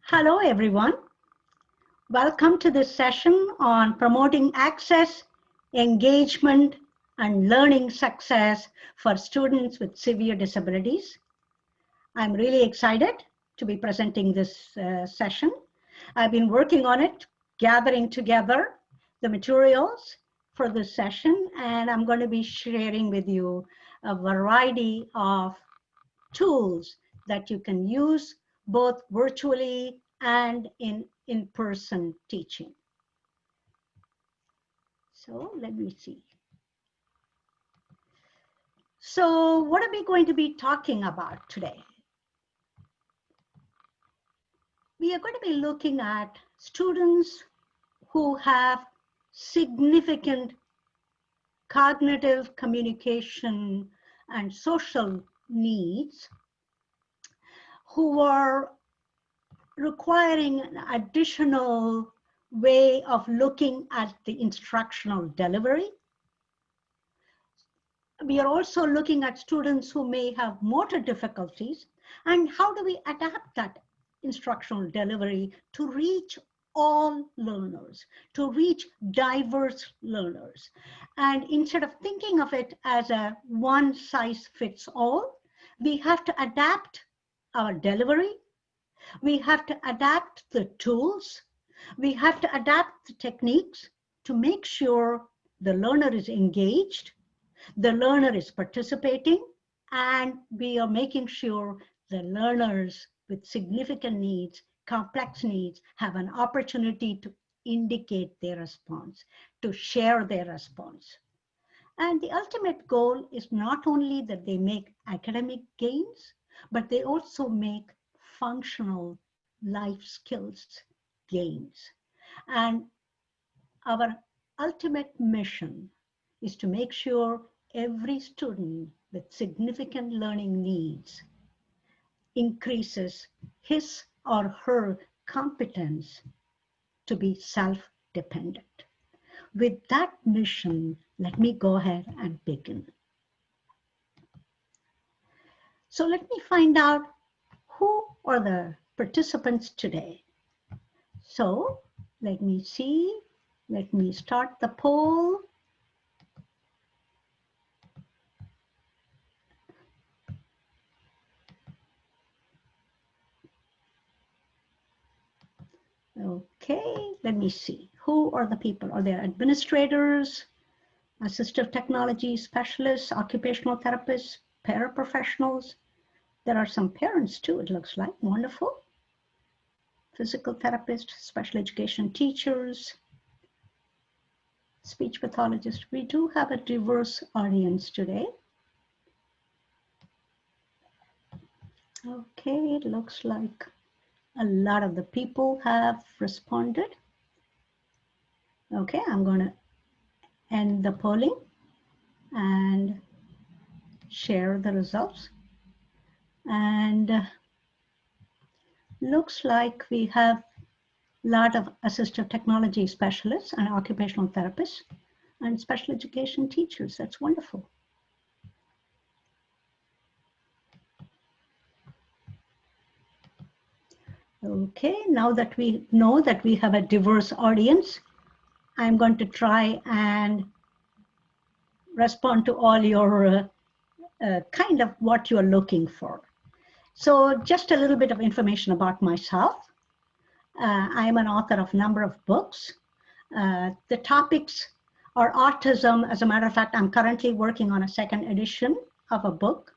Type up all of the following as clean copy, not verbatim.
Hello, everyone. Welcome to this session on promoting access, engagement, and learning success for students with severe disabilities. I'm really excited to be presenting this session. I've been working on it, gathering together the materials for this session, and I'm going to be sharing with you a variety of tools that you can use both virtually and in-person teaching. So let me see. So what are we going to be talking about today? We are going to be looking at students who have significant cognitive, communication, and social needs, who are requiring an additional way of looking at the instructional delivery. We are also looking at students who may have motor difficulties, and how do we adapt that instructional delivery to reach all learners, to reach diverse learners. And instead of thinking of it as a one size fits all, we have to adapt our delivery. We have to adapt the tools. We have to adapt the techniques to make sure the learner is engaged, the learner is participating, and we are making sure the learners with significant needs, complex needs, have an opportunity to indicate their response, to share their response. And the ultimate goal is not only that they make academic gains, but they also make functional life skills gains. And our ultimate mission is to make sure every student with significant learning needs increases his or her competence to be self-dependent. With that mission, let me go ahead and begin. So let me find out who are the participants today. So let me see. Let me start the poll. Okay, let me see. Who are the people? Are there administrators, assistive technology specialists, occupational therapists, paraprofessionals? There are some parents too, it looks like. Wonderful. Physical therapists, special education teachers, speech pathologists. We do have a diverse audience today. Okay, it looks like a lot of the people have responded. Okay, I'm going to end the polling and share the results. And looks like we have a lot of assistive technology specialists and occupational therapists and special education teachers. That's wonderful. Okay, now that we know that we have a diverse audience, I'm going to try and respond to all your kind of what you're looking for. So just a little bit of information about myself. I am an author of a number of books. The topics are autism. As a matter of fact, I'm currently working on a second edition of a book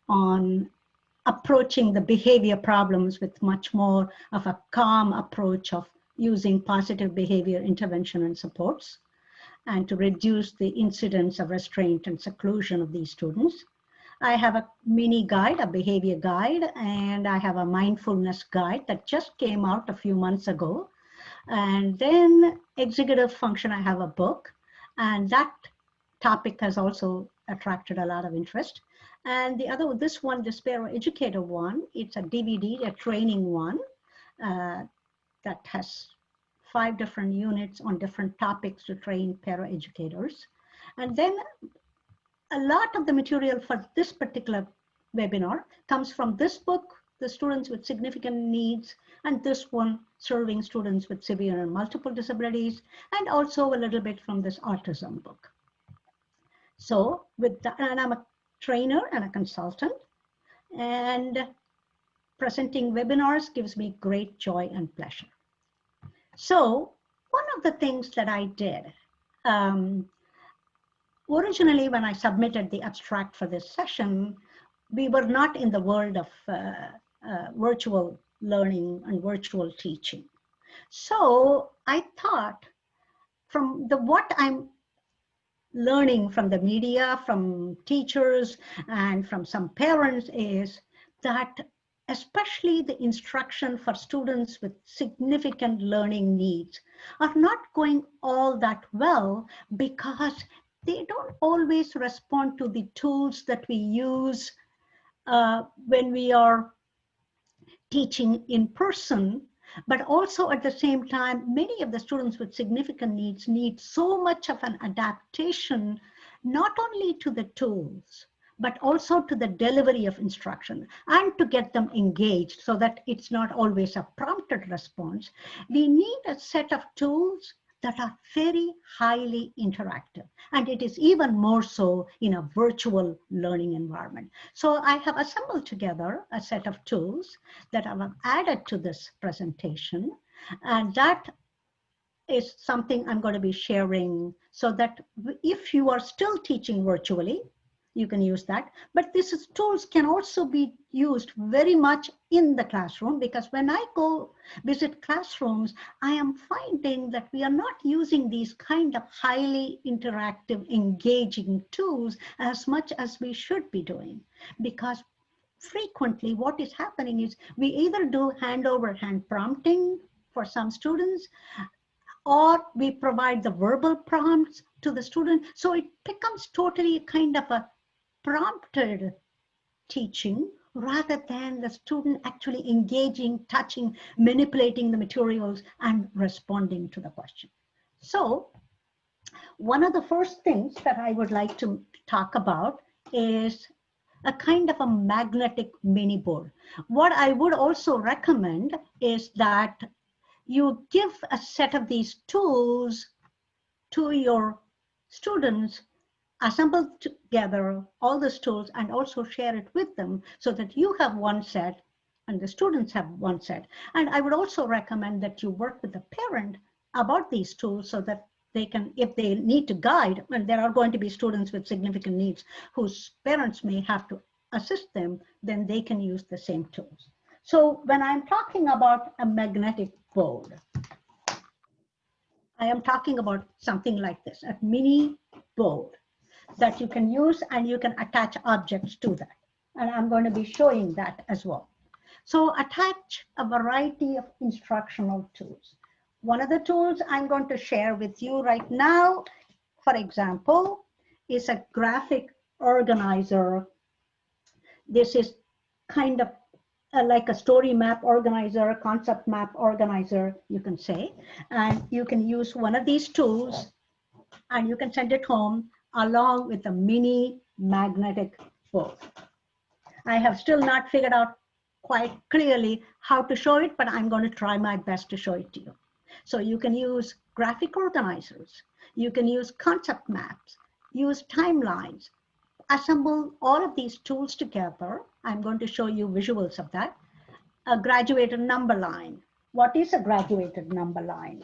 on approaching the behavior problems with much more of a calm approach of using positive behavior intervention and supports, and to reduce the incidence of restraint and seclusion of these students. I have a mini guide, a behavior guide, and I have a mindfulness guide that just came out a few months ago. And then executive function, I have a book, and that topic has also attracted a lot of interest. And the other, this one, the Sparrow Educator one, it's a DVD, a training one that has 5 different units on different topics to train para-educators. And then a lot of the material for this particular webinar comes from this book the students with significant needs, and this one serving students with severe and multiple disabilities, and also a little bit from this autism book. So with that, and I'm a trainer and a consultant, and presenting webinars gives me great joy and pleasure. So one of the things that I did, originally when I submitted the abstract for this session, we were not in the world of virtual learning and virtual teaching. So I thought from what I'm learning from the media, from teachers, and from some parents is that especially the instruction for students with significant learning needs are not going all that well because they don't always respond to the tools that we use when we are teaching in person, but also at the same time, many of the students with significant needs need so much of an adaptation, not only to the tools, but also to the delivery of instruction and to get them engaged so that it's not always a prompted response. We need a set of tools that are very highly interactive. And it is even more so in a virtual learning environment. So I have assembled together a set of tools that I have added to this presentation. And that is something I'm going to be sharing so that if you are still teaching virtually, you can use that. But these tools can also be used very much in the classroom, because when I go visit classrooms, I am finding that we are not using these kind of highly interactive, engaging tools as much as we should be doing. Because frequently what is happening is we either do hand prompting for some students, or we provide the verbal prompts to the student. So it becomes totally kind of a prompted teaching rather than the student actually engaging, touching, manipulating the materials and responding to the question. So one of the first things that I would like to talk about is a kind of a magnetic mini board. What I would also recommend is that you give a set of these tools to your students, assemble together all these tools and also share it with them so that you have one set and the students have one set. And I would also recommend that you work with the parent about these tools so that they can, if they need to guide, and there are going to be students with significant needs whose parents may have to assist them, then they can use the same tools. So when I'm talking about a magnetic board, I am talking about something like this, a mini board that you can use and you can attach objects to that. And I'm going to be showing that as well. So attach a variety of instructional tools. One of the tools I'm going to share with you right now, for example, is a graphic organizer. This is kind of like a story map organizer, concept map organizer, you can say. And you can use one of these tools and you can send it home along with a mini magnetic board. I have still not figured out quite clearly how to show it, but I'm going to try my best to show it to you. So you can use graphic organizers, you can use concept maps, use timelines, assemble all of these tools together. I'm going to show you visuals of that. A graduated number line. What is a graduated number line?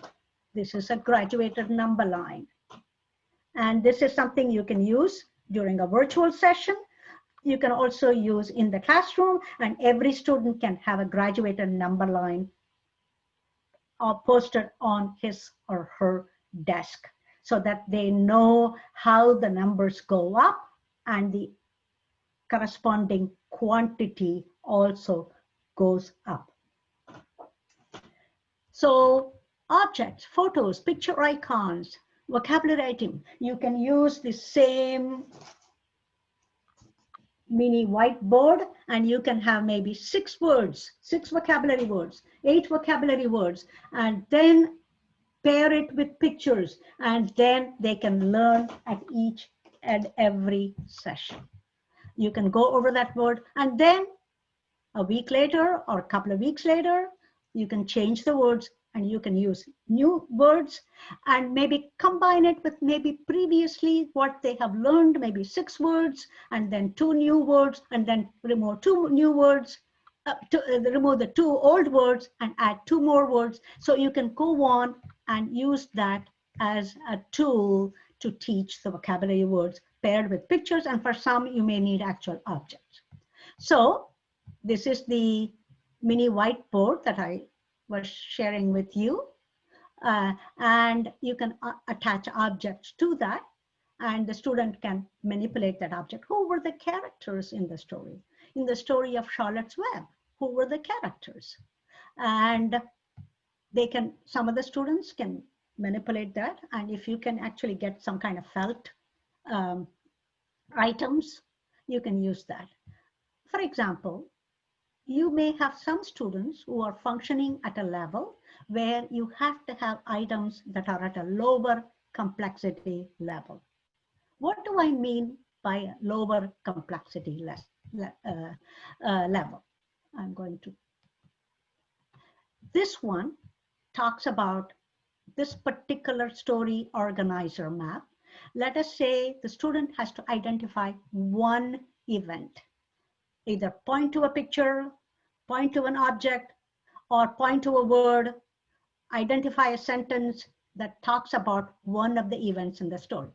This is a graduated number line. And this is something you can use during a virtual session. You can also use in the classroom, and every student can have a graduated number line posted on his or her desk so that they know how the numbers go up and the corresponding quantity also goes up. So objects, photos, picture icons, vocabulary item, you can use the same mini whiteboard and you can have maybe 6 words, 6 vocabulary words, 8 vocabulary words, and then pair it with pictures, and then they can learn at each and every session. You can go over that word, and then A week later or a couple of weeks later, you can change the words and you can use new words and maybe combine it with maybe previously what they have learned, maybe 6 words and then 2 new words and then remove 2 new words, remove the 2 old words and add 2 more words. So you can go on and use that as a tool to teach the vocabulary words paired with pictures, and for some you may need actual objects. So this is the mini whiteboard that I was sharing with you. And you can attach objects to that, and the student can manipulate that object. Who were the characters in the story? In the story of Charlotte's Web, who were the characters? And they can, some of the students can manipulate that, and if you can actually get some kind of felt items, you can use that. For example, you may have some students who are functioning at a level where you have to have items that are at a lower complexity level. What do I mean by a lower complexity level? I'm going to, this one talks about this particular story organizer map. Let us say the student has to identify one event. Either point to a picture, point to an object, or point to a word, identify a sentence that talks about one of the events in the story.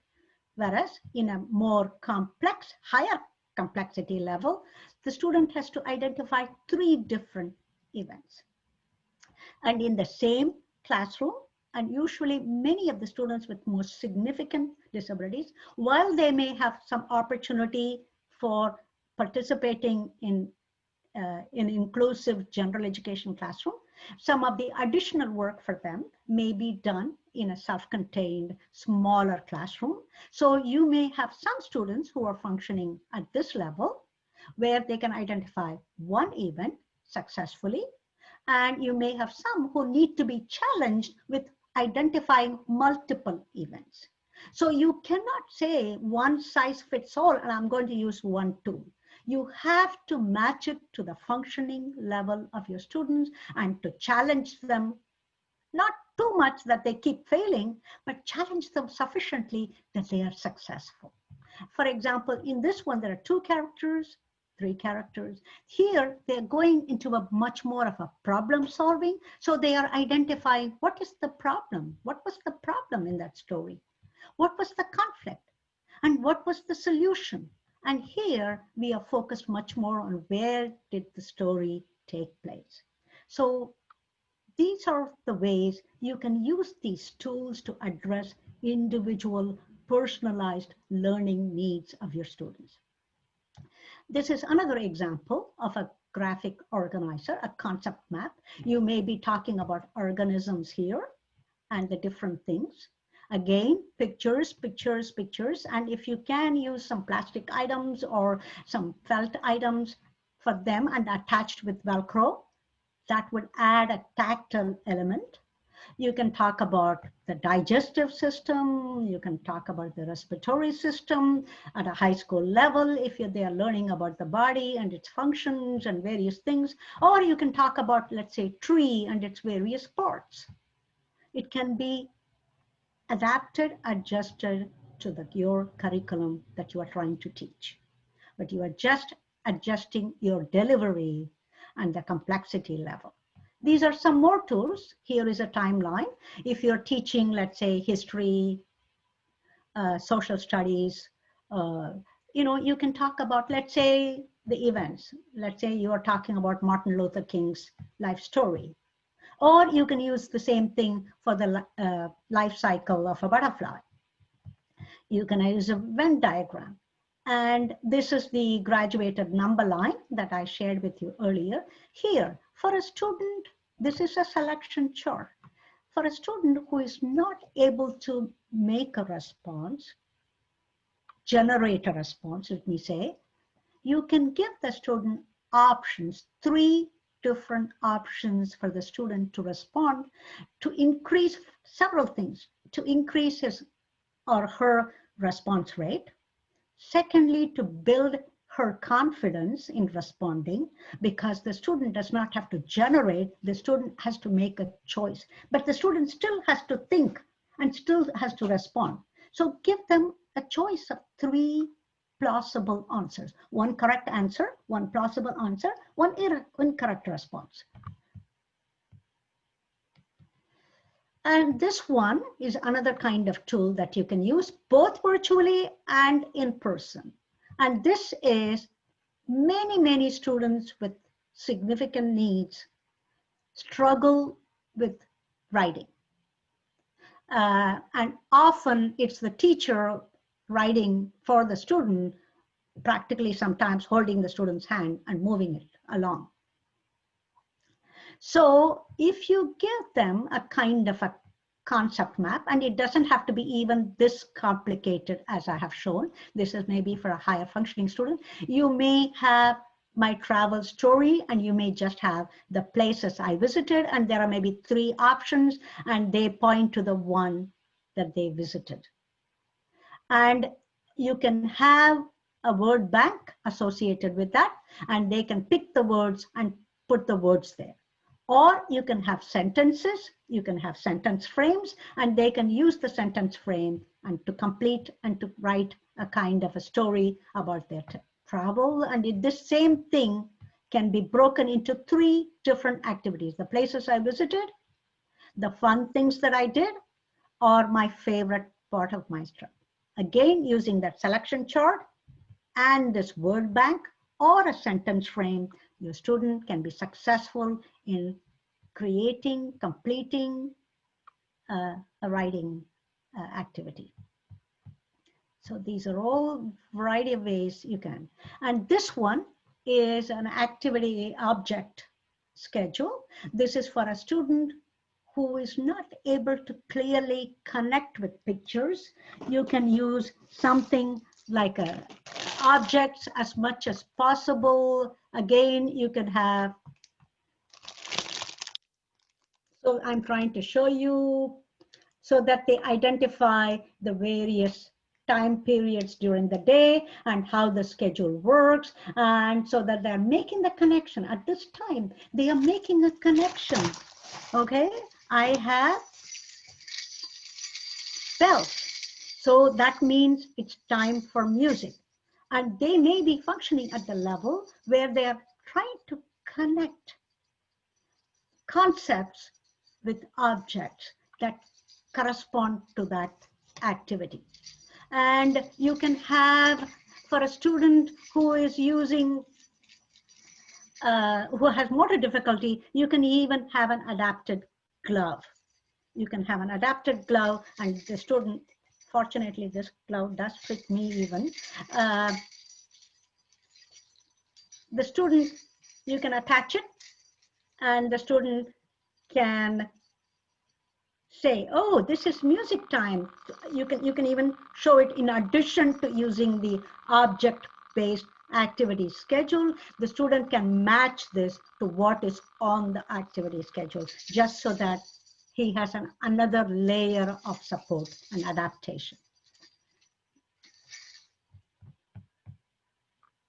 Whereas in a more complex, higher complexity level, the student has to identify 3 different events. And in the same classroom, and usually many of the students with more significant disabilities, while they may have some opportunity for participating in inclusive general education classroom, some of the additional work for them may be done in a self-contained smaller classroom. So you may have some students who are functioning at this level where they can identify one event successfully, and you may have some who need to be challenged with identifying multiple events. So you cannot say one size fits all and I'm going to use one tool. You have to match it to the functioning level of your students and to challenge them, not too much that they keep failing, but challenge them sufficiently that they are successful. For example, in this one, there are 2 characters, 3 characters. Here, they're going into a much more of a problem solving. So they are identifying what is the problem? What was the problem in that story? What was the conflict? And what was the solution? And here we are focused much more on where did the story take place. So these are the ways you can use these tools to address individual personalized learning needs of your students. This is another example of a graphic organizer, a concept map. You may be talking about organisms here and the different things. Again, pictures, pictures, pictures. And if you can use some plastic items or some felt items for them and attached with Velcro, that would add a tactile element. You can talk about the digestive system. You can talk about the respiratory system at a high school level if they are learning about the body and its functions and various things. Or you can talk about, let's say, tree and its various parts. It can be adapted, adjusted to your curriculum that you are trying to teach. But you are just adjusting your delivery and the complexity level. These are some more tools. Here is a timeline. If you're teaching, let's say, history, social studies, you can talk about, let's say, the events. Let's say you are talking about Martin Luther King's life story. Or you can use the same thing for the life cycle of a butterfly. You can use a Venn diagram. And this is the graduated number line that I shared with you earlier. Here, for a student, this is a selection chart. For a student who is not able to make a response, generate a response, let me say, you can give the student options, 3 different options for the student to respond to increase several things, to increase his or her response rate. Secondly, to build her confidence in responding, because the student does not have to generate, the student has to make a choice, but the student still has to think and still has to respond. So give them a choice of 3 plausible answers: 1 correct answer, 1 plausible answer, 1 incorrect response. And this one is another kind of tool that you can use both virtually and in person. And this is many students with significant needs struggle with writing. And often it's the teacher writing for the student, practically sometimes holding the student's hand and moving it along. So if you give them a kind of a concept map, and it doesn't have to be even this complicated as I have shown, this is maybe for a higher functioning student, you may have my travel story, and you may just have the places I visited, and there are maybe 3 options, and they point to the one that they visited. And you can have a word bank associated with that, and they can pick the words and put the words there. Or you can have sentences, you can have sentence frames, and they can use the sentence frame and to complete and to write a kind of a story about their travel. And this same thing can be broken into 3 different activities: the places I visited, the fun things that I did, or my favorite part of my trip. Again, using that selection chart and this word bank or a sentence frame, your student can be successful in creating, completing a writing activity. So these are all variety of ways you can. And this one is an activity object schedule. This is for a student who is not able to clearly connect with pictures. You can use something like objects as much as possible. Again, you can have, so I'm trying to show you so that they identify the various time periods during the day and how the schedule works, and so that they're making the connection. At this time, they are making a connection. Okay, I have bells, so that means it's time for music. And they may be functioning at the level where they are trying to connect concepts with objects that correspond to that activity. And you can have, for a student who is using, who has motor difficulty, you can even have an adapted glove. You can have an adapted glove, and the student, fortunately, this glove does fit me even. The student, you can attach it, and the student can say, oh, this is music time. You can even show it in addition to using the object-based activity schedule. The student can match this to what is on the activity schedule, just so that he has another layer of support and adaptation.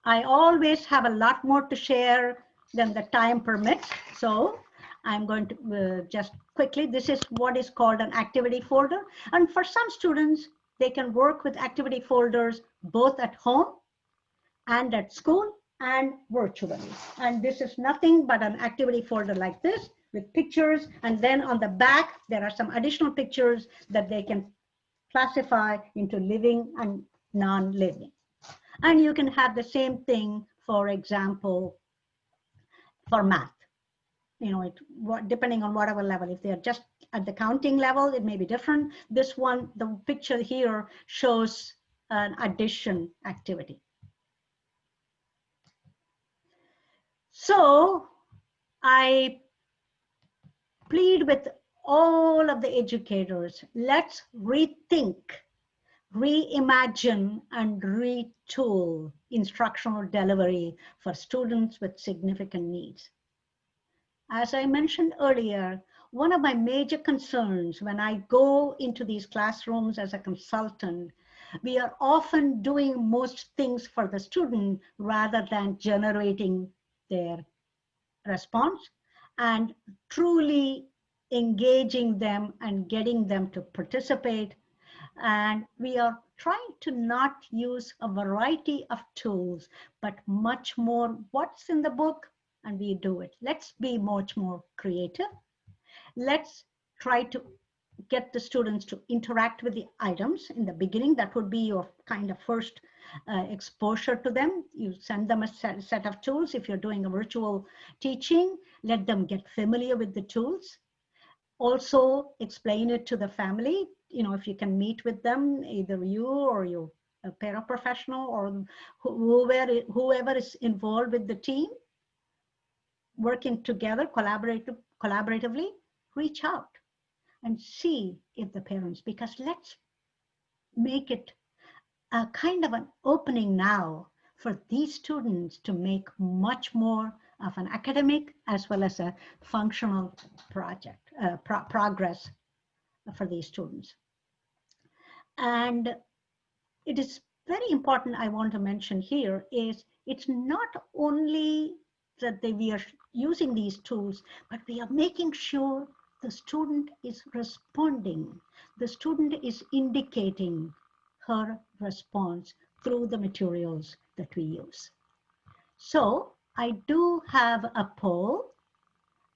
I always have a lot more to share than the time permits, so I'm going to just quickly, this is what is called an activity folder. And for some students, they can work with activity folders both at home and at school and virtually. And this is nothing but an activity folder like this with pictures. And then on the back, there are some additional pictures that they can classify into living and non-living. And you can have the same thing, for example, for math. You know, depending on whatever level. If they're just at the counting level, it may be different. This one, the picture here shows an addition activity. So I plead with all of the educators, let's rethink, reimagine, and retool instructional delivery for students with significant needs. As I mentioned earlier, one of my major concerns when I go into these classrooms as a consultant We are often doing most things for the student rather than generating their response and truly engaging them and getting them to participate. And we are trying to not use a variety of tools, but much more what's in the book, and we do it. Let's be much more creative. Let's try to get the students to interact with the items in the beginning. That would be your kind of first exposure to them. You send them a set of tools. If you're doing a virtual teaching, let them get familiar with the tools. Also explain it to the family. You know, if you can meet with them, either you or your paraprofessional or whoever is involved with the team, working together collaboratively, reach out and see if the parents, because let's make it a kind of an opening now for these students to make much more of an academic as well as a functional progress for these students. And it is very important, I want to mention here, is it's not only that we are using these tools, but we are making sure the student is responding. The student is indicating her response through the materials that we use. So I do have a poll,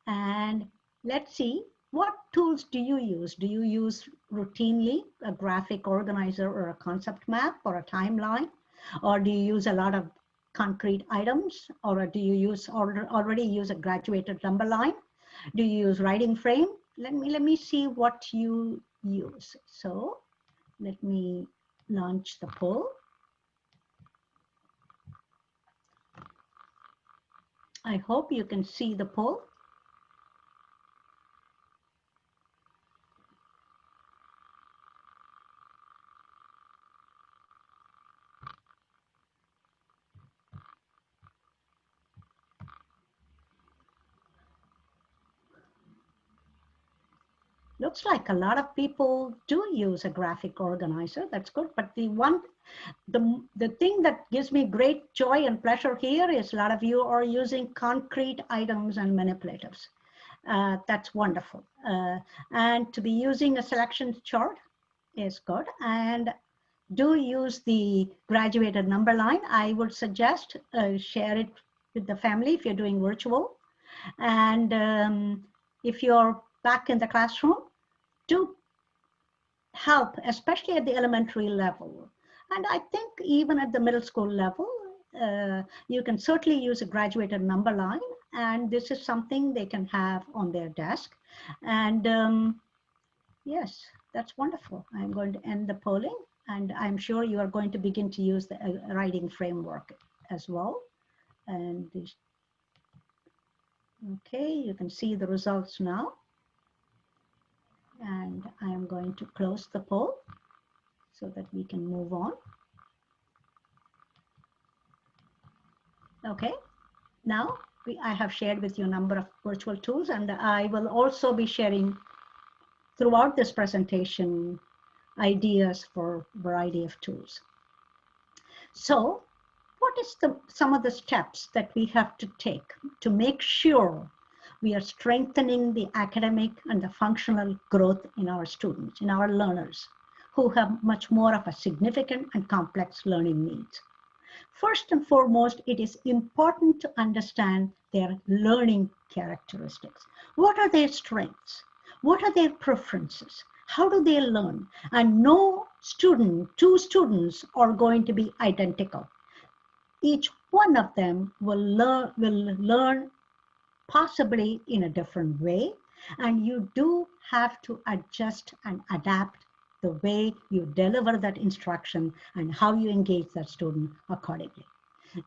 and let's see, what tools do you use? Do you use routinely a graphic organizer or a concept map or a timeline? Or do you use a lot of concrete items? Or do you already use a graduated number line? Do you use writing frame? Let me see what you use. So let me launch the poll. I hope you can see the poll. Looks like a lot of people do use a graphic organizer. That's good. But the thing that gives me great joy and pleasure here is a lot of you are using concrete items and manipulatives. That's wonderful. And to be using a selection chart is good. And do use the graduated number line. I would suggest share it with the family if you're doing virtual. And if you're back in the classroom, do help, especially at the elementary level. And I think even at the middle school level, you can certainly use a graduated number line, and this is something they can have on their desk. And yes, that's wonderful. I'm going to end the polling, and I'm sure you are going to begin to use the writing framework as well. And okay, you can see the results now. And I am going to close the poll so that we can move on. Okay, now I have shared with you a number of virtual tools, and I will also be sharing throughout this presentation ideas for a variety of tools. So what is some of the steps that we have to take to make sure we are strengthening the academic and the functional growth in our students, in our learners, who have much more of a significant and complex learning needs? First and foremost, it is important to understand their learning characteristics. What are their strengths? What are their preferences? How do they learn? And no two students are going to be identical. Each one of them will learn possibly in a different way, and you do have to adjust and adapt the way you deliver that instruction and how you engage that student accordingly.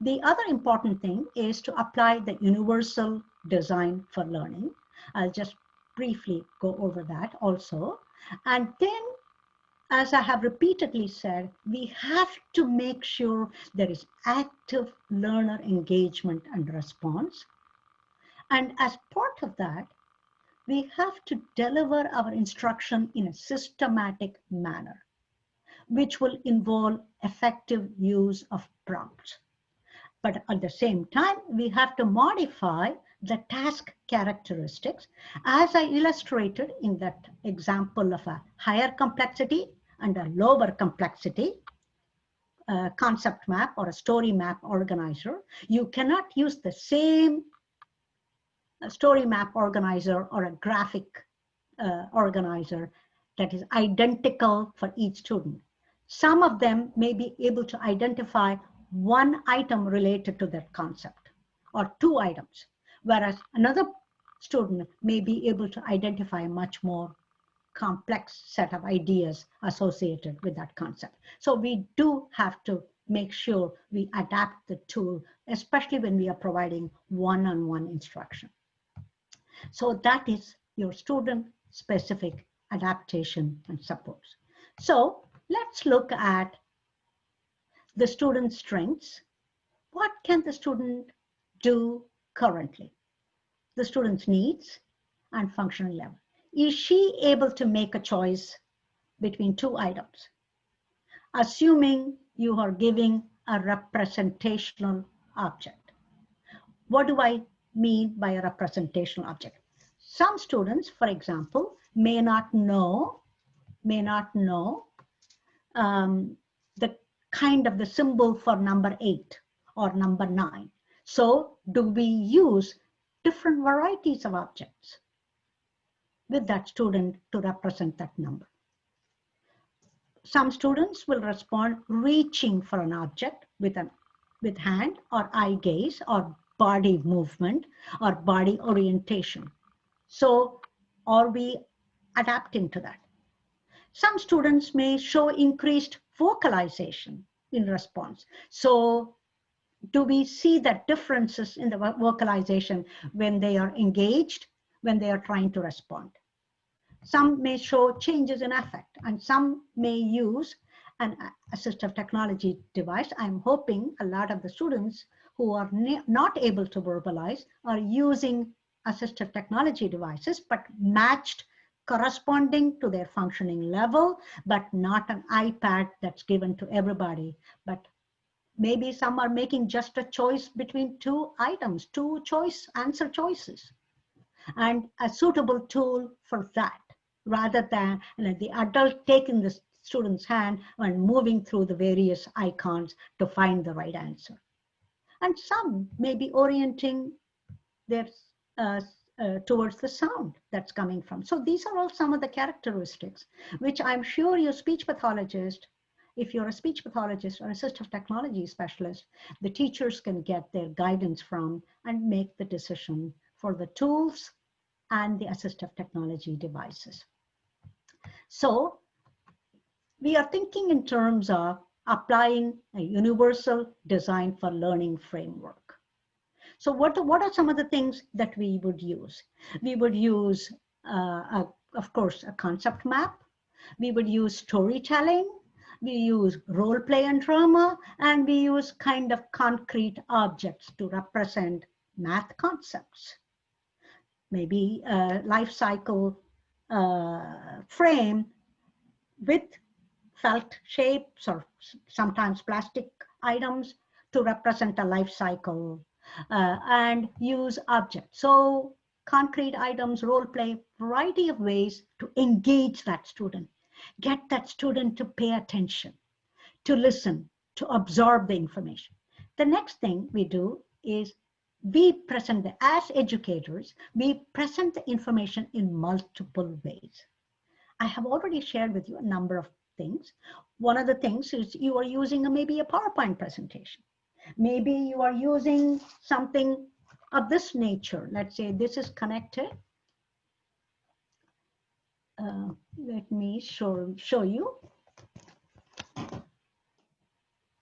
The other important thing is to apply the universal design for learning. I'll just briefly go over that also. And then, as I have repeatedly said, we have to make sure there is active learner engagement and response. And as part of that, we have to deliver our instruction in a systematic manner. which will involve effective use of prompts. But at the same time, we have to modify the task characteristics, as I illustrated in that example of a higher complexity and a lower complexity concept map or a story map organizer. You cannot use the same story map organizer or a graphic organizer that is identical for each student. Some of them may be able to identify one item related to that concept or two items, whereas another student may be able to identify a much more complex set of ideas associated with that concept. So we do have to make sure we adapt the tool, especially when we are providing one-on-one instruction. So that is your student-specific adaptation and supports. So let's look at the student's strengths. What can the student do currently? The student's needs and functional level. Is she able to make a choice between two items? Assuming you are giving a representational object. What do I mean by a representational object? Some students, for example, may not know the kind of the symbol for number 8 or number 9. So do we use different varieties of objects with that student to represent that number? Some students will respond reaching for an object with hand or eye gaze or body movement or body orientation. So are we adapting to that? Some students may show increased vocalization in response. So do we see that differences in the vocalization when they are engaged, when they are trying to respond? Some may show changes in affect, and some may use an assistive technology device. I'm hoping a lot of the students who are not able to verbalize are using assistive technology devices, but matched corresponding to their functioning level, but not an iPad that's given to everybody. But maybe some are making just a choice between two items, two answer choices, and a suitable tool for that, rather than the adult taking the student's hand and moving through the various icons to find the right answer. And some may be orienting their towards the sound that's coming from. So these are all some of the characteristics which I'm sure your speech pathologist, if you're a speech pathologist or assistive technology specialist, the teachers can get their guidance from and make the decision for the tools and the assistive technology devices. So we are thinking in terms of applying a universal design for learning framework. So what are some of the things that we would use? We would use, of course, a concept map. We would use storytelling. We use role play and drama, and we use kind of concrete objects to represent math concepts. Maybe a life cycle frame with felt shapes or sometimes plastic items to represent a life cycle, and use objects. So concrete items, role play, variety of ways to engage that student, get that student to pay attention, to listen, to absorb the information. The next thing we do is we present, as educators, we present the information in multiple ways. I have already shared with you a number of things. One of the things is you are using maybe a PowerPoint presentation. Maybe you are using something of this nature. Let's say this is connected. Let me show you.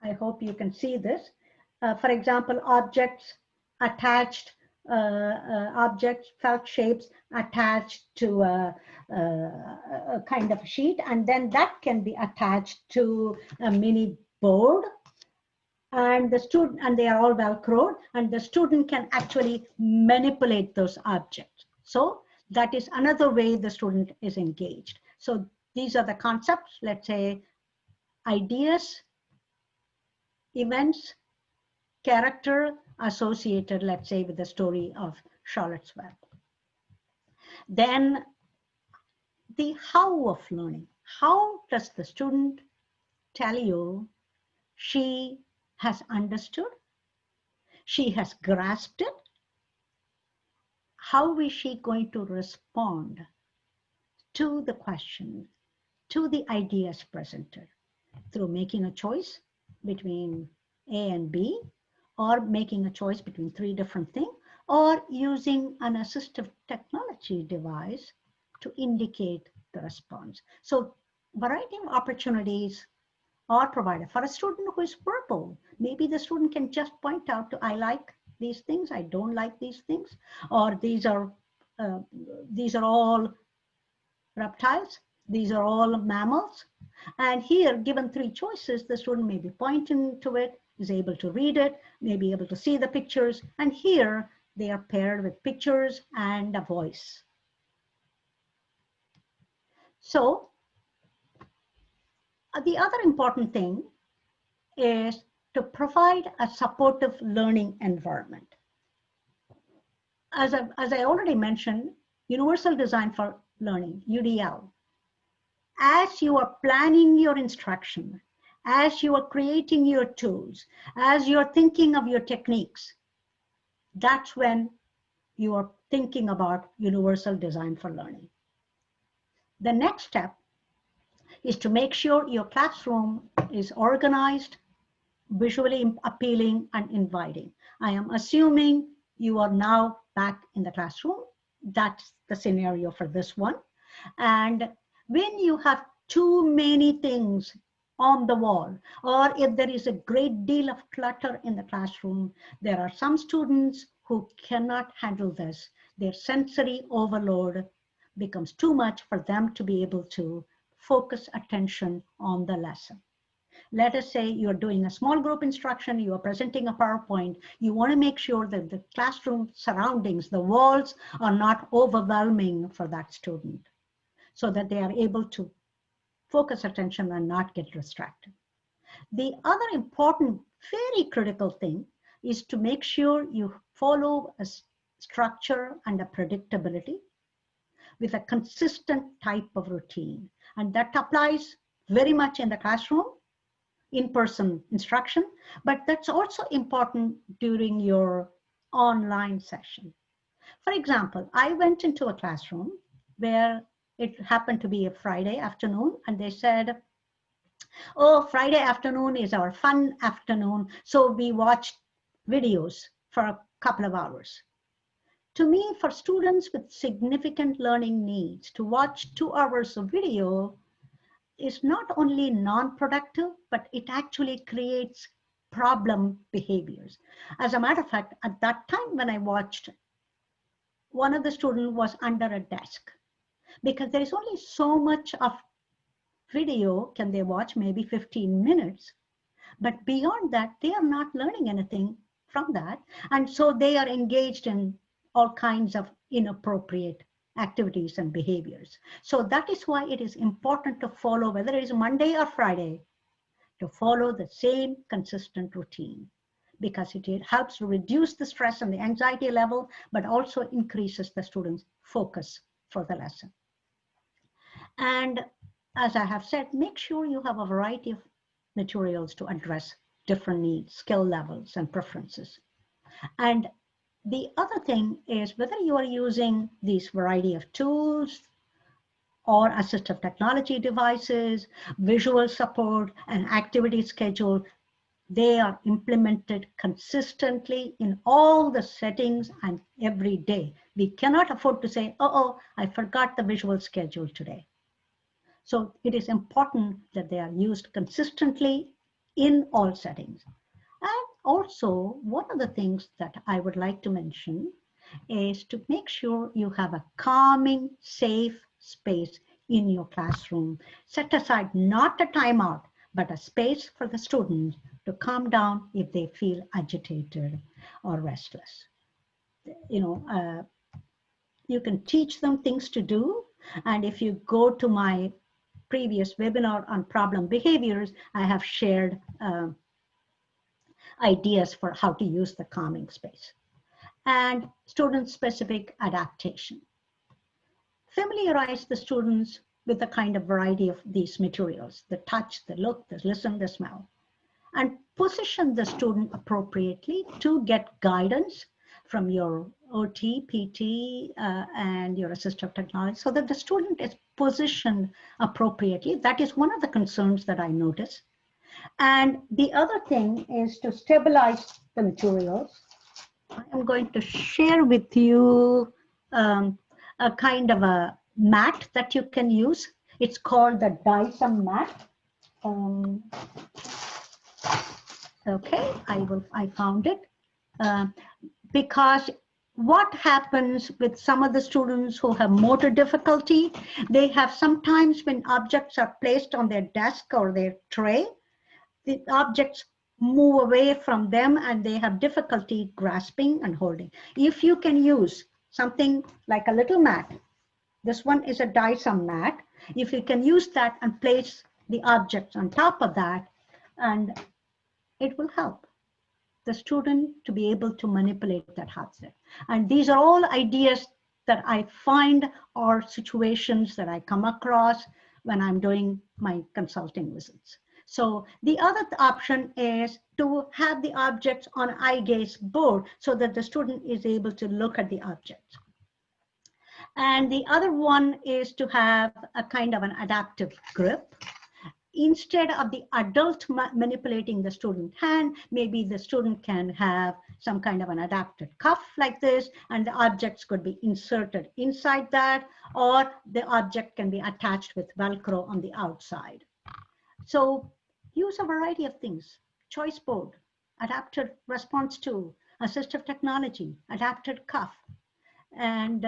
I hope you can see this. For example, objects attached, objects, felt shapes attached to a kind of sheet, and then that can be attached to a mini board. And the student, and they are all Velcroed, and the student can actually manipulate those objects. So that is another way the student is engaged. So these are the concepts. Let's say ideas, events, character associated, let's say, with the story of Charlotte's Web. Then the how of learning. How does the student tell you she has understood, she has grasped it? How is she going to respond to the question, to the ideas presented? Through making a choice between A and B, or making a choice between three different things, or using an assistive technology device to indicate the response. So variety of opportunities are provided. For a student who is verbal, maybe the student can just point out to, I like these things, I don't like these things, or these are all reptiles, these are all mammals. And here, given three choices, the student may be pointing to it, is able to read it, may be able to see the pictures, and here they are paired with pictures and a voice. So the other important thing is to provide a supportive learning environment. As I already mentioned, Universal Design for Learning, UDL, as you are planning your instruction, as you are creating your tools, as you're thinking of your techniques, that's when you are thinking about Universal Design for Learning. The next step is to make sure your classroom is organized, visually appealing, and inviting. I am assuming you are now back in the classroom. That's the scenario for this one. And when you have too many things on the wall, or if there is a great deal of clutter in the classroom, there are some students who cannot handle this. Their sensory overload becomes too much for them to be able to focus attention on the lesson. Let us say you're doing a small group instruction, you are presenting a PowerPoint, you want to make sure that the classroom surroundings, the walls, are not overwhelming for that student, so that they are able to focus attention and not get distracted. The other important, very critical thing is to make sure you follow a structure and a predictability with a consistent type of routine. And that applies very much in the classroom, in-person instruction, but that's also important during your online session. For example, I went into a classroom where it happened to be a Friday afternoon, and they said, oh, Friday afternoon is our fun afternoon, so we watched videos for a couple of hours. To me, for students with significant learning needs, to watch 2 hours of video is not only non-productive, but it actually creates problem behaviors. As a matter of fact, at that time when I watched, one of the students was under a desk, because there is only so much of video can they watch, maybe 15 minutes. But beyond that, they are not learning anything from that. And so they are engaged in all kinds of inappropriate activities and behaviors. So that is why it is important to follow, whether it is Monday or Friday, to follow the same consistent routine, because it helps to reduce the stress and the anxiety level, but also increases the students' focus for the lesson. And as I have said, make sure you have a variety of materials to address different needs, skill levels, and preferences. And the other thing is, whether you are using these variety of tools or assistive technology devices, visual support, and activity schedule, they are implemented consistently in all the settings and every day. We cannot afford to say, oh, I forgot the visual schedule today. So it is important that they are used consistently in all settings. And also, one of the things that I would like to mention is to make sure you have a calming, safe space in your classroom. Set aside not a timeout, but a space for the students to calm down if they feel agitated or restless. You can teach them things to do. And if you go to my previous webinar on problem behaviors, I have shared ideas for how to use the calming space. And student-specific adaptation. Familiarize the students with the kind of variety of these materials, the touch, the look, the listen, the smell, and position the student appropriately to get guidance from your OT, PT, and your assistive technology so that the student is positioned appropriately. That is one of the concerns that I notice. And the other thing is to stabilize the materials. I am going to share with you a kind of a mat that you can use. It's called the Dyson mat. Okay, I found it. Because what happens with some of the students who have motor difficulty, they have sometimes when objects are placed on their desk or their tray, the objects move away from them and they have difficulty grasping and holding. If you can use something like a little mat, this one is a Dyson mat, if you can use that and place the objects on top of that, and it will help the student to be able to manipulate that object. And these are all ideas that I find are situations that I come across when I'm doing my consulting visits. So the other option is to have the objects on eye gaze board so that the student is able to look at the objects. And the other one is to have a kind of an adaptive grip. Instead of the adult manipulating the student hand, maybe the student can have some kind of an adapted cuff like this, and the objects could be inserted inside that, or the object can be attached with Velcro on the outside. So use a variety of things: choice board, adapted response tool, assistive technology, adapted cuff, and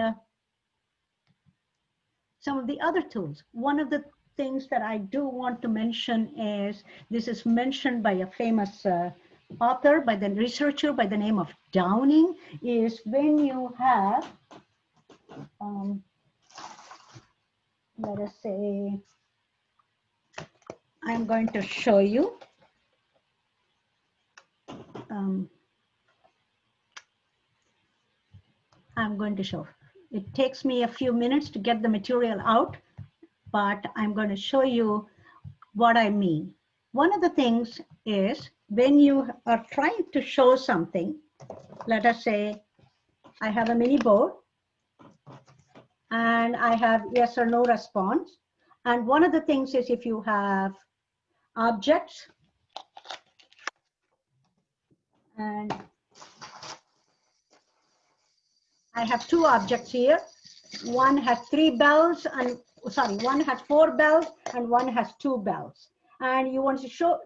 some of the other tools. One of the things that I do want to mention is, this is mentioned by a famous author, by the researcher by the name of Downing, is when you have, let us say, I'm going to show you. I'm going to show. It takes me a few minutes to get the material out, but I'm going to show you what I mean. One of the things is when you are trying to show something, let us say I have a mini board and I have yes or no response. And one of the things is if you have objects, and I have two objects here. One has 3 bells and one has 4 bells and one has 2 bells. And you want to show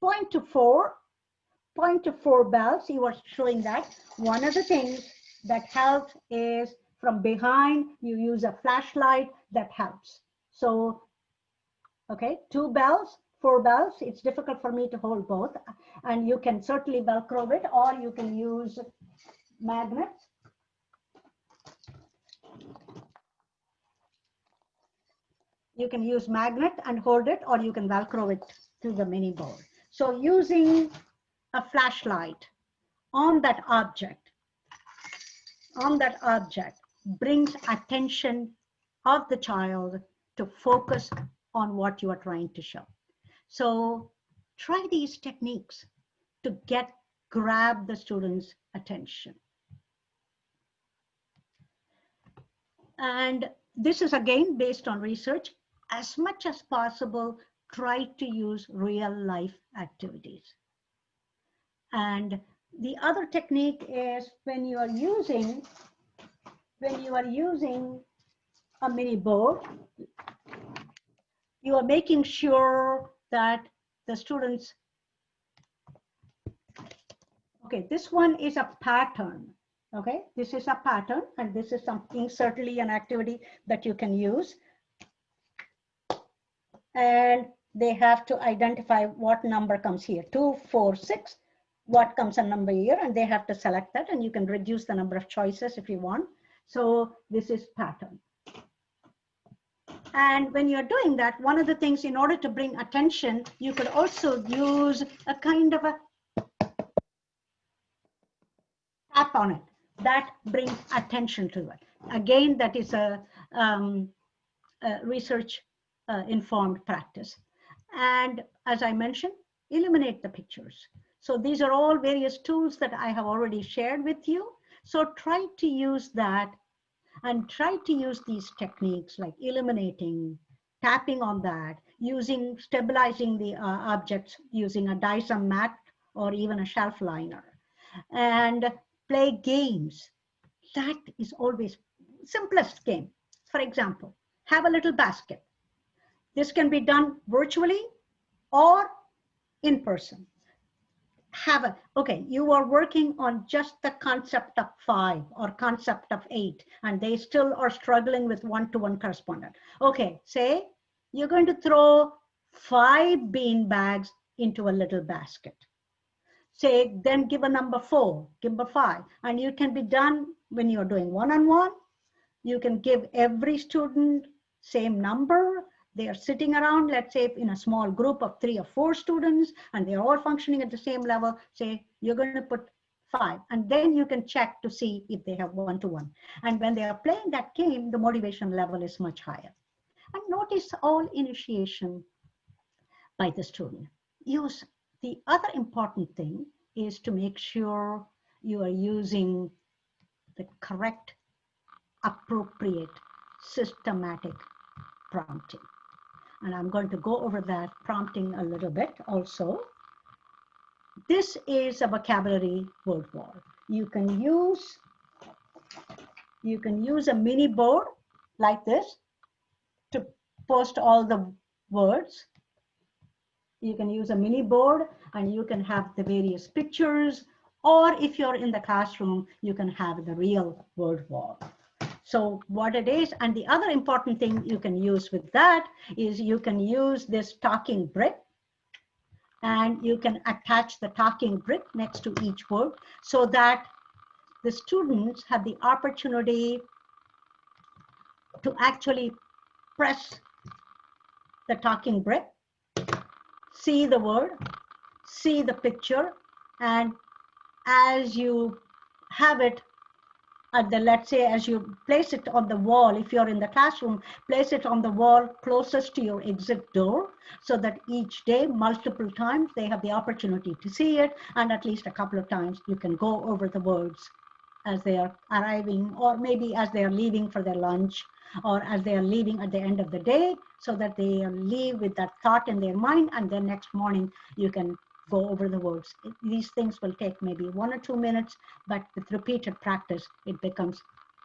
point to 4 bells. You are showing that. One of the things that helps is from behind, you use a flashlight that helps. So, okay, 2 bells, 4 bells. It's difficult for me to hold both. And you can certainly Velcro it, or you can use magnets. You can use magnet and hold it, or you can Velcro it to the mini board. So using a flashlight on that object brings attention of the child to focus on what you are trying to show. So try these techniques to grab the student's attention. And this is again based on research. As much as possible, try to use real life activities. And the other technique is when you are using a mini board, you are making sure that the students, okay, this one is a pattern. Okay, this is a pattern, and this is something, certainly an activity that you can use. And they have to identify what number comes here, 2, 4, 6, what comes a number here, and they have to select that, and you can reduce the number of choices if you want. So this is pattern. And when you're doing that, one of the things, in order to bring attention, you could also use a kind of a tap on it. That brings attention to it. Again, that is a research informed practice. And as I mentioned, eliminate the pictures. So these are all various tools that I have already shared with you. So try to use that and try to use these techniques like eliminating, tapping on that, using, stabilizing the objects using a Dyson mat or even a shelf liner, and play games. That is always simplest game. For example, have a little basket. This can be done virtually or in person. Okay, you are working on just the concept of 5 or concept of 8, and they still are struggling with one-to-one correspondent. Okay, say you're going to throw 5 bean bags into a little basket. Say, then give a number 4, give a 5, and you can be done when you're doing one-on-one. You can give every student same number. They are sitting around, let's say in a small group of 3 or 4 students, and they're all functioning at the same level. Say you're going to put 5, and then you can check to see if they have one-to-one. And when they are playing that game, the motivation level is much higher. And notice all initiation by the student. Use the other important thing is to make sure you are using the correct, appropriate, systematic prompting. And I'm going to go over that prompting a little bit also. This is a vocabulary word wall. You can use a mini board like this to post all the words. You can use a mini board and you can have the various pictures, or if you're in the classroom, you can have the real word wall. So what it is, and the other important thing you can use with that is you can use this talking brick, and you can attach the talking brick next to each word so that the students have the opportunity to actually press the talking brick, see the word, see the picture, and as you have it at the, let's say, as you place it on the wall, if you're in the classroom, place it on the wall closest to your exit door, so that each day, multiple times, they have the opportunity to see it, and at least a couple of times you can go over the words as they are arriving, or maybe as they are leaving for their lunch, or as they are leaving at the end of the day, so that they leave with that thought in their mind, and then next morning you can go over the words. These things will take maybe 1 or 2 minutes, but with repeated practice, it becomes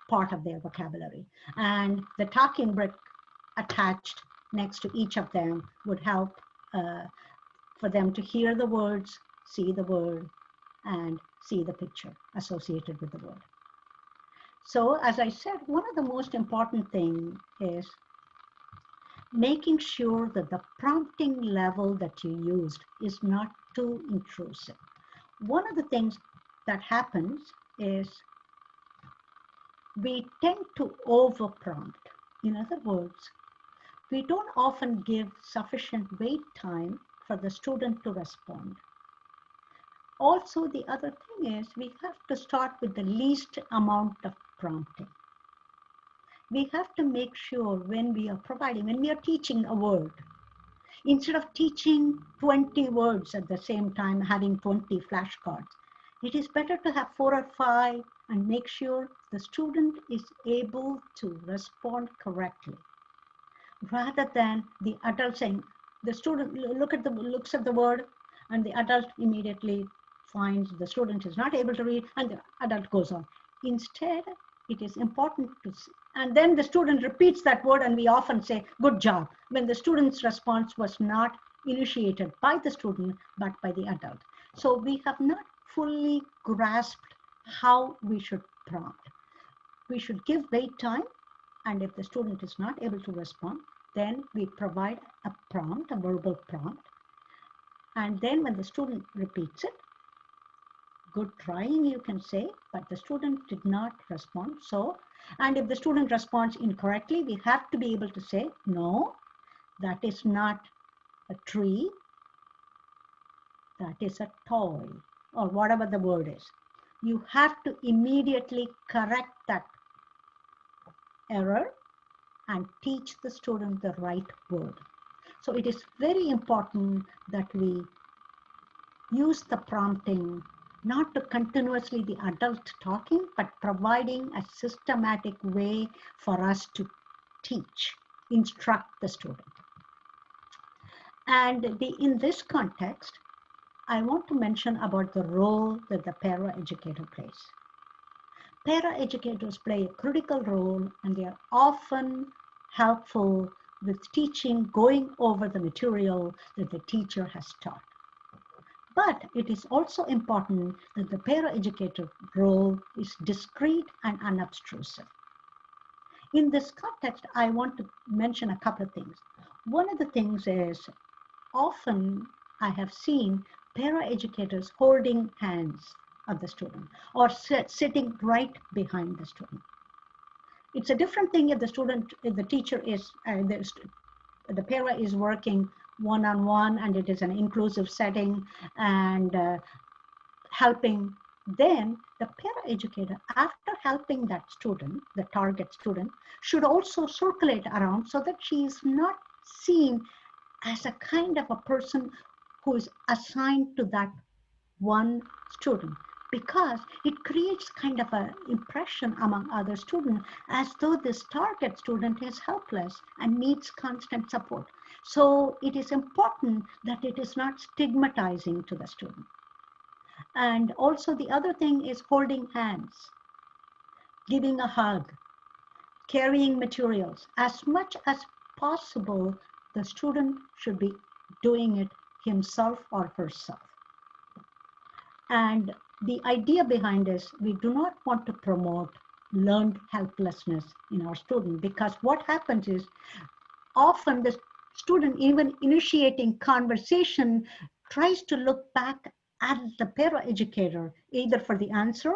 part of their vocabulary. And the talking brick attached next to each of them would help for them to hear the words, see the word, and see the picture associated with the word. So as I said, one of the most important things is making sure that the prompting level that you used is not too intrusive. One of the things that happens is we tend to over-prompt. In other words, we don't often give sufficient wait time for the student to respond. Also, the other thing is we have to start with the least amount of prompting. We have to make sure when we are providing, when we are teaching a word, instead of teaching 20 words at the same time, having 20 flashcards, it is better to have 4 or 5 and make sure the student is able to respond correctly, rather than the adult saying, the student looks at the word, and the adult immediately finds the student is not able to read, and the adult goes on. Instead, it is important to see. And then the student repeats that word, and we often say, good job, when the student's response was not initiated by the student, but by the adult. So we have not fully grasped how we should prompt. We should give wait time, and if the student is not able to respond, then we provide a prompt, a verbal prompt. And then when the student repeats it, good trying, you can say, but the student did not respond. So, and if the student responds incorrectly, we have to be able to say, no, that is not a tree, that is a toy, or whatever the word is. You have to immediately correct that error and teach the student the right word. So it is very important that we use the prompting, not to continuously the adult talking, but providing a systematic way for us to teach, instruct the student. And in this context, I want to mention about the role that the para-educator plays. Para-educators play a critical role, and they are often helpful with teaching, going over the material that the teacher has taught. But it is also important that the para-educator role is discreet and unobtrusive. In this context, I want to mention a couple of things. One of the things is, often I have seen para-educators holding hands of the student or sitting right behind the student. It's a different thing if the teacher is, the para is working one-on-one and it is an inclusive setting and helping. Then the para-educator, after helping that student, the target student, should also circulate around so that she is not seen as a kind of a person who is assigned to that one student, because it creates kind of an impression among other students as though this target student is helpless and needs constant support. So it is important that it is not stigmatizing to the student. And also the other thing is holding hands, giving a hug, carrying materials. As much as possible, the student should be doing it himself or herself. And the idea behind this, we do not want to promote learned helplessness in our student, because what happens is often the student, even initiating conversation, tries to look back at the para-educator, either for the answer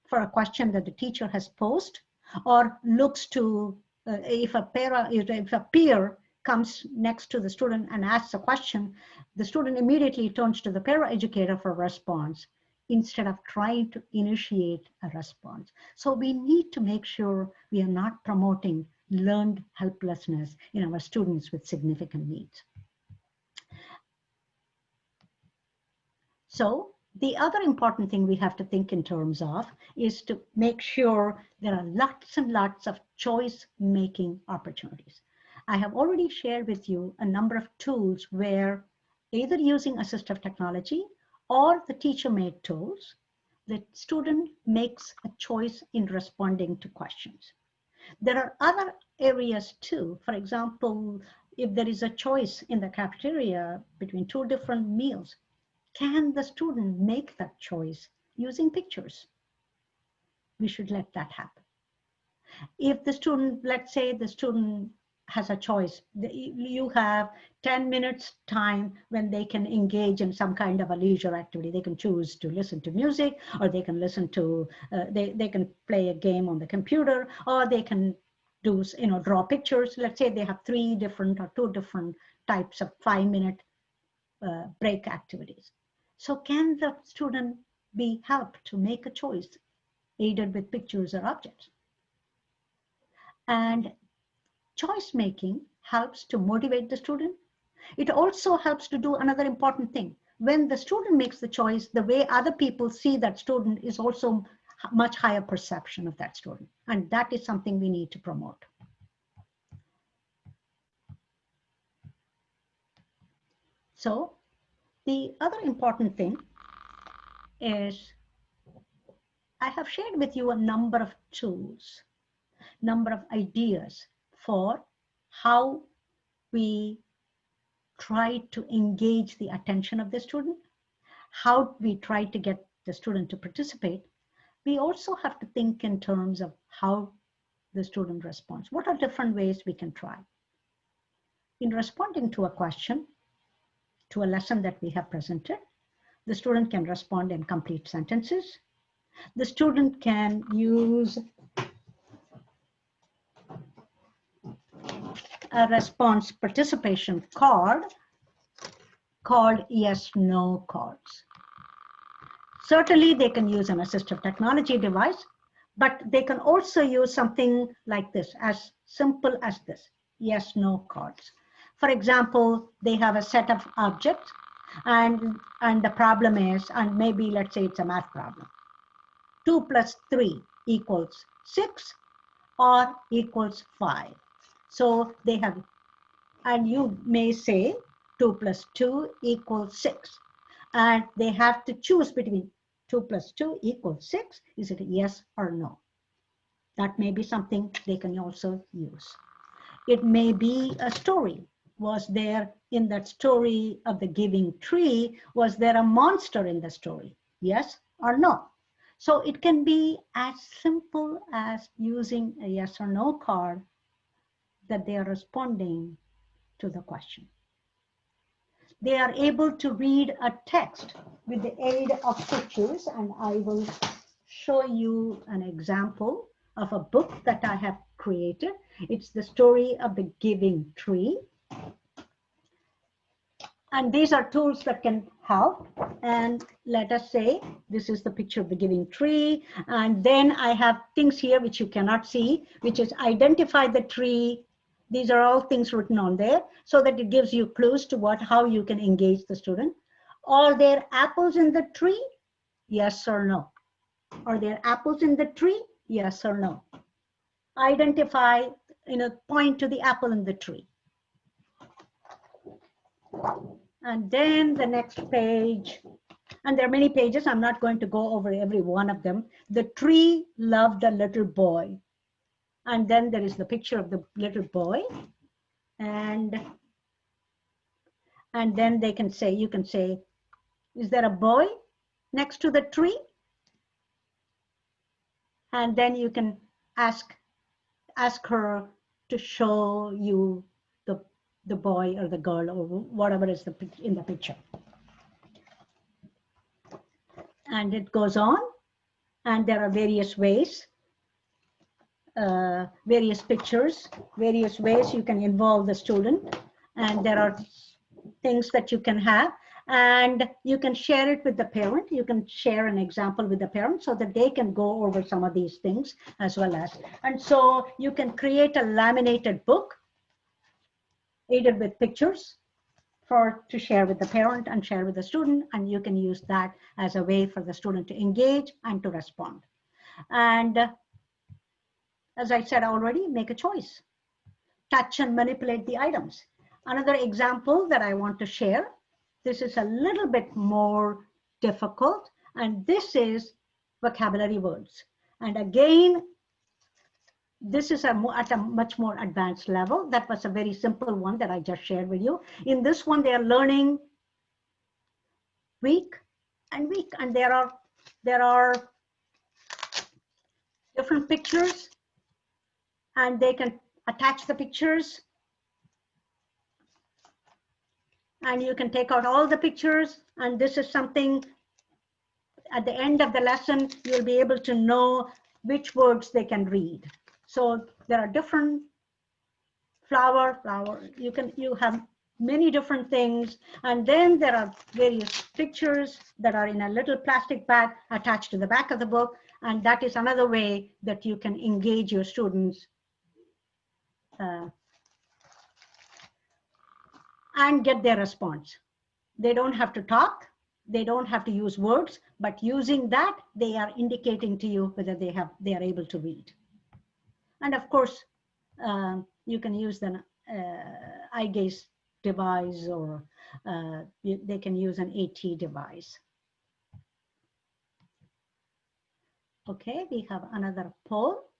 for a question that the teacher has posed, or looks to, if a peer comes next to the student and asks a question, the student immediately turns to the para-educator for response instead of trying to initiate a response. So we need to make sure we are not promoting learned helplessness in our students with significant needs. So the other important thing we have to think in terms of is to make sure there are lots and lots of choice-making opportunities. I have already shared with you a number of tools where, either using assistive technology or the teacher-made tools, the student makes a choice in responding to questions. There are other areas too. For example, if there is a choice in the cafeteria between two different meals, can the student make that choice using pictures? We should let that happen. If the student, let's say the student has a choice, you have 10 minutes time when they can engage in some kind of a leisure activity. They can choose to listen to music, or they can listen to, they can play a game on the computer, or they can do, draw pictures. Let's say they have 3 different or 2 different types of 5-minute break activities. So can the student be helped to make a choice, aided with pictures or objects? And choice making helps to motivate the student. It also helps to do another important thing. When the student makes the choice, the way other people see that student is also much higher perception of that student. And that is something we need to promote. So the other important thing is, I have shared with you a number of tools, number of ideas for how we try to engage the attention of the student, how we try to get the student to participate. We also have to think in terms of how the student responds. What are different ways we can try? In responding to a question, to a lesson that we have presented, The student can respond in complete sentences. The student can use a response participation card called yes/no cards. Certainly, they can use an assistive technology device, but they can also use something like this, as simple as this, yes/no cards. For example, they have a set of objects, and the problem is, and maybe let's say it's a math problem. 2 plus 3 equals 6 or equals 5. So they have, and you may say 2 plus 2 equals 6. And they have to choose between 2 plus 2 equals 6. Is it a yes or no? That may be something they can also use. It may be a story. Was there in that story of the giving tree, was there a monster in the story? Yes or no? So it can be as simple as using a yes or no card that they are responding to the question. They are able to read a text with the aid of pictures, and I will show you an example of a book that I have created. It's the story of the giving tree. And these are tools that can help. And let us say this is the picture of the giving tree. And then I have things here which you cannot see, which is identify the tree. These are all things written on there so that it gives you clues to how you can engage the student. Are there apples in the tree? Yes or no? Are there apples in the tree? Yes or no? Identify, point to the apple in the tree. And then the next page, and there are many pages, I'm not going to go over every one of them. The tree loved a little boy. And then there is the picture of the little boy. And then they can say, you can say, is there a boy next to the tree? And then you can ask her to show you the boy or the girl or whatever is in the picture. And it goes on, and there are various ways, various pictures, various ways you can involve the student, and there are things that you can have, and you can share it with the parent. You can share an example with the parent so that they can go over some of these things as well as. And so you can create a laminated book aided with pictures to share with the parent and share with the student, and you can use that as a way for the student to engage and to respond. And as I said already, make a choice. Touch and manipulate the items. Another example that I want to share, this is a little bit more difficult, and this is vocabulary words. And again, this is at a much more advanced level. That was a very simple one that I just shared with you. In this one, they are learning week and week, and there are different pictures, and they can attach the pictures, and you can take out all the pictures, and this is something at the end of the lesson you'll be able to know which words they can read. So there are different flower, you have many different things, and then there are various pictures that are in a little plastic bag attached to the back of the book, and that is another way that you can engage your students and get their response. They don't have to talk, they don't have to use words, but using that, they are indicating to you whether they are able to read. And of course, you can use the eye gaze device, or they can use an AT device. Okay, we have another poll.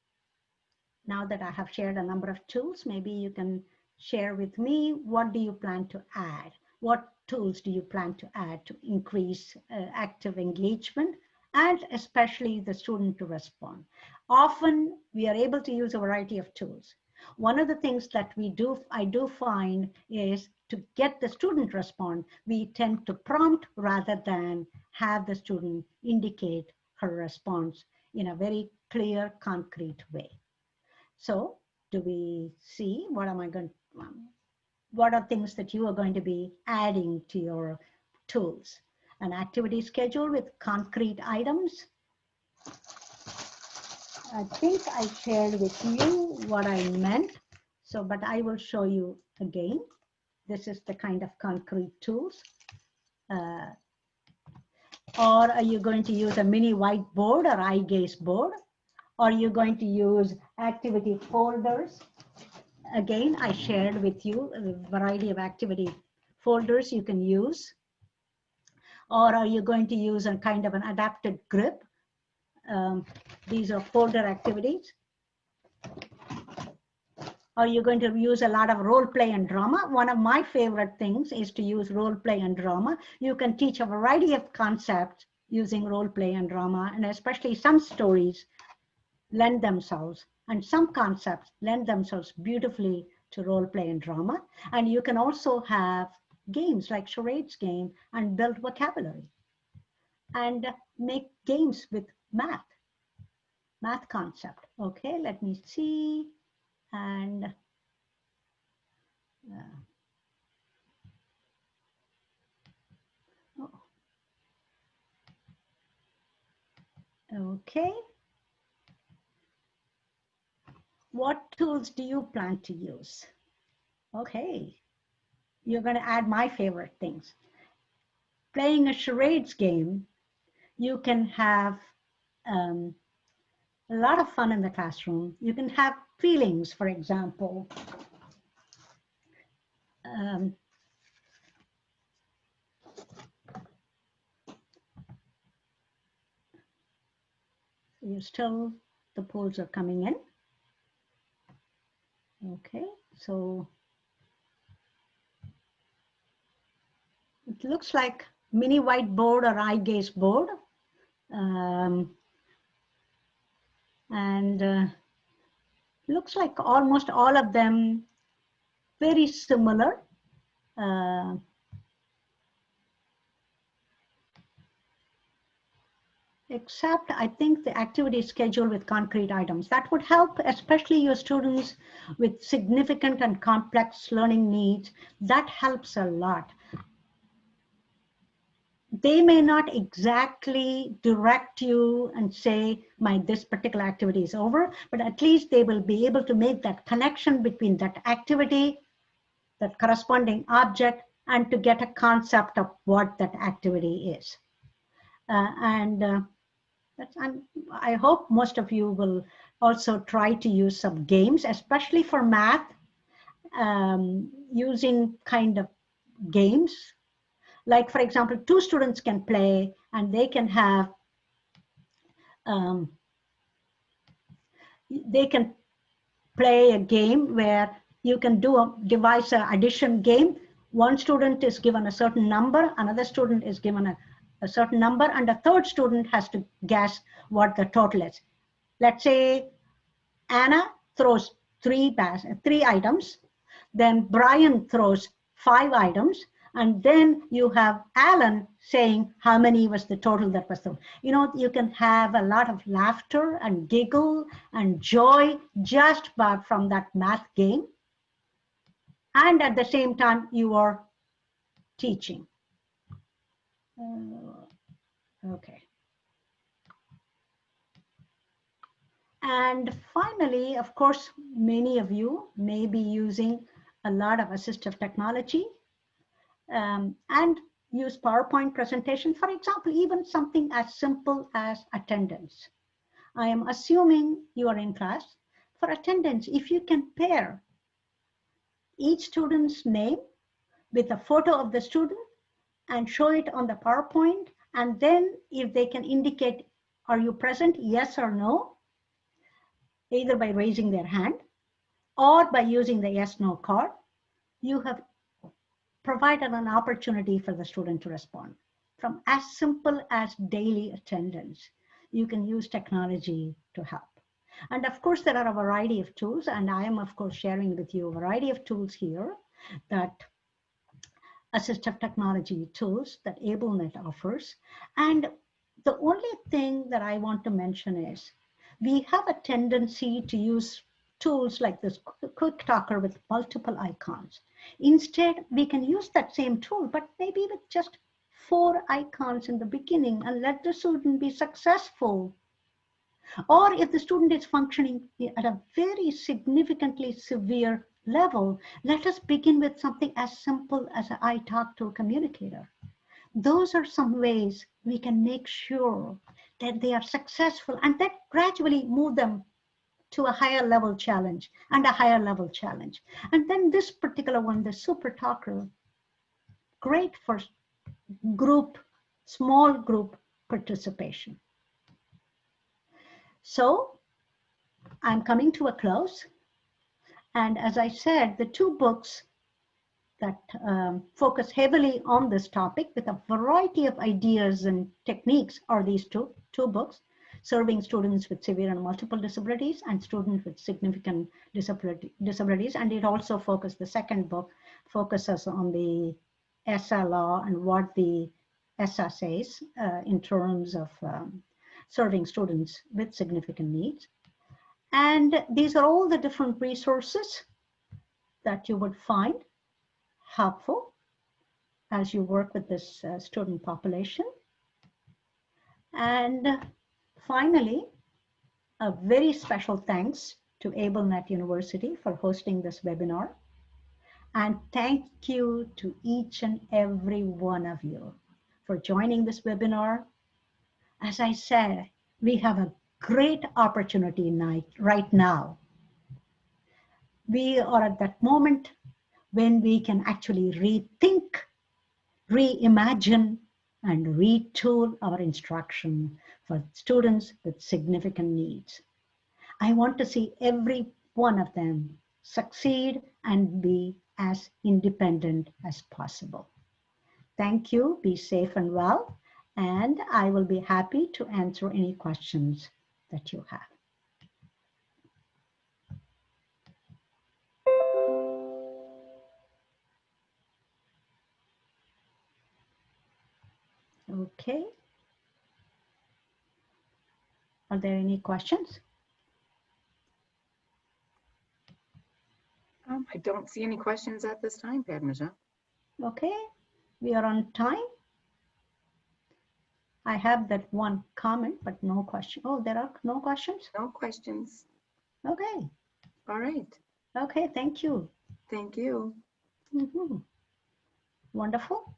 Now that I have shared a number of tools, maybe you can share with me, what do you plan to add? What tools do you plan to add to increase active engagement, and especially the student to respond? Often we are able to use a variety of tools. One of the things that I do find is to get the student respond, we tend to prompt rather than have the student indicate her response in a very clear, concrete way. So do we see what am I going what are things that you are going to be adding to your tools? An activity schedule with concrete items. I think I shared with you what I meant. So, but I will show you again. This is the kind of concrete tools. Or are you going to use a mini whiteboard or eye gaze board? Or are you going to use activity folders? Again, I shared with you a variety of activity folders you can use. Or are you going to use a kind of an adapted grip? These are folder activities. Are you going to use a lot of role play and drama? One of my favorite things is to use role play and drama. You can teach a variety of concepts using role play and drama, and especially some stories lend themselves, and some concepts lend themselves beautifully to role play and drama. And you can also have games like charades game and build vocabulary and make games with math concept. Okay, let me see. And okay. What tools do you plan to use? Okay, you're going to add my favorite things. Playing a charades game, you can have a lot of fun in the classroom. You can have feelings, for example. The polls are coming in. Okay, so it looks like mini whiteboard or eye gaze board. And looks like almost all of them very similar. Except I think the activity schedule with concrete items. That would help, especially your students with significant and complex learning needs. That helps a lot. They may not exactly direct you and say, this particular activity is over, but at least they will be able to make that connection between that activity, that corresponding object, and to get a concept of what that activity is. I hope most of you will also try to use some games, especially for math, using kind of games. Like, for example, two students can play and they can have, they can play a game where you can devise an addition game. One student is given a certain number, another student is given a certain number, and a third student has to guess what the total is. Let's say Anna throws three items, then Brian throws 5 items, and then you have Alan saying how many was the total that was thrown. You know, you can have a lot of laughter and giggle and joy just from that math game. And at the same time, you are teaching. Okay. And finally, of course, many of you may be using a lot of assistive technology and use PowerPoint presentation. For example, even something as simple as attendance. I am assuming you are in class. For attendance, if you can pair each student's name with a photo of the student and show it on the PowerPoint, and then if they can indicate, are you present, yes or no, either by raising their hand or by using the yes/no card, you have provided an opportunity for the student to respond. From as simple as daily attendance, you can use technology to help. And of course, there are a variety of tools, and I am, of course, sharing with you a variety of tools here that assistive technology tools that AbleNet offers. And the only thing that I want to mention is we have a tendency to use tools like this quick talker with multiple icons. Instead, we can use that same tool, but maybe with just 4 icons in the beginning and let the student be successful. Or if the student is functioning at a very significantly severe level, let us begin with something as simple as I talk to a communicator. Those are some ways we can make sure that they are successful and then gradually move them to a higher level challenge and a higher level challenge. And then this particular one, the super talker, great for group, small group participation. So I'm coming to a close. And as I said, the 2 books that focus heavily on this topic with a variety of ideas and techniques are these two books, Serving Students with Severe and Multiple Disabilities and Students with Significant Disabilities. And it also focuses, the second book focuses on the ESSA law and what the ESSA says in terms of serving students with significant needs. And these are all the different resources that you would find helpful as you work with this student population. And finally, a very special thanks to AbleNet University for hosting this webinar. And thank you to each and every one of you for joining this webinar. As I said, we have a great opportunity right now. We are at that moment when we can actually rethink, reimagine, and retool our instruction for students with significant needs. I want to see every one of them succeed and be as independent as possible. Thank you, be safe and well, and I will be happy to answer any questions that you have. Okay. Are there any questions? I don't see any questions at this time, Padmaja. Okay, we are on time. I have that one comment, but no question. Oh, there are no questions? No questions. Okay. All right. Okay, thank you. Thank you. Wonderful.